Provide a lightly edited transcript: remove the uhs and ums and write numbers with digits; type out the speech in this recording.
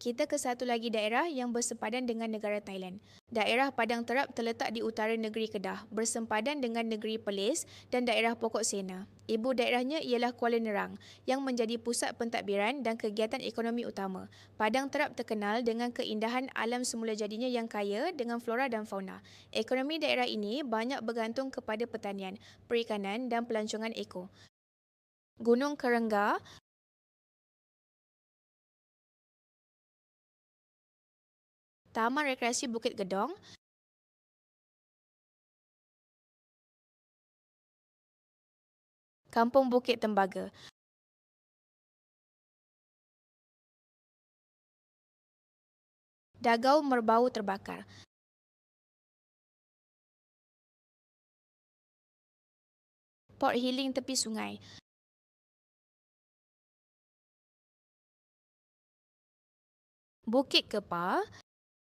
kita ke satu lagi daerah yang bersepadan dengan negara Thailand. Daerah Padang Terap terletak di utara negeri Kedah, bersempadan dengan negeri Perlis dan daerah Pokok Sena. Ibu daerahnya ialah Kuala Nerang, yang menjadi pusat pentadbiran dan kegiatan ekonomi utama. Padang Terap terkenal dengan keindahan alam semula jadinya yang kaya dengan flora dan fauna. Ekonomi daerah ini banyak bergantung kepada pertanian, perikanan dan pelancongan eko. Gunung Kerengga, Taman Rekreasi Bukit Gedong, Kampung Bukit Tembaga. Dagau Merbau terbakar. Port Healing tepi sungai. Bukit Kepa,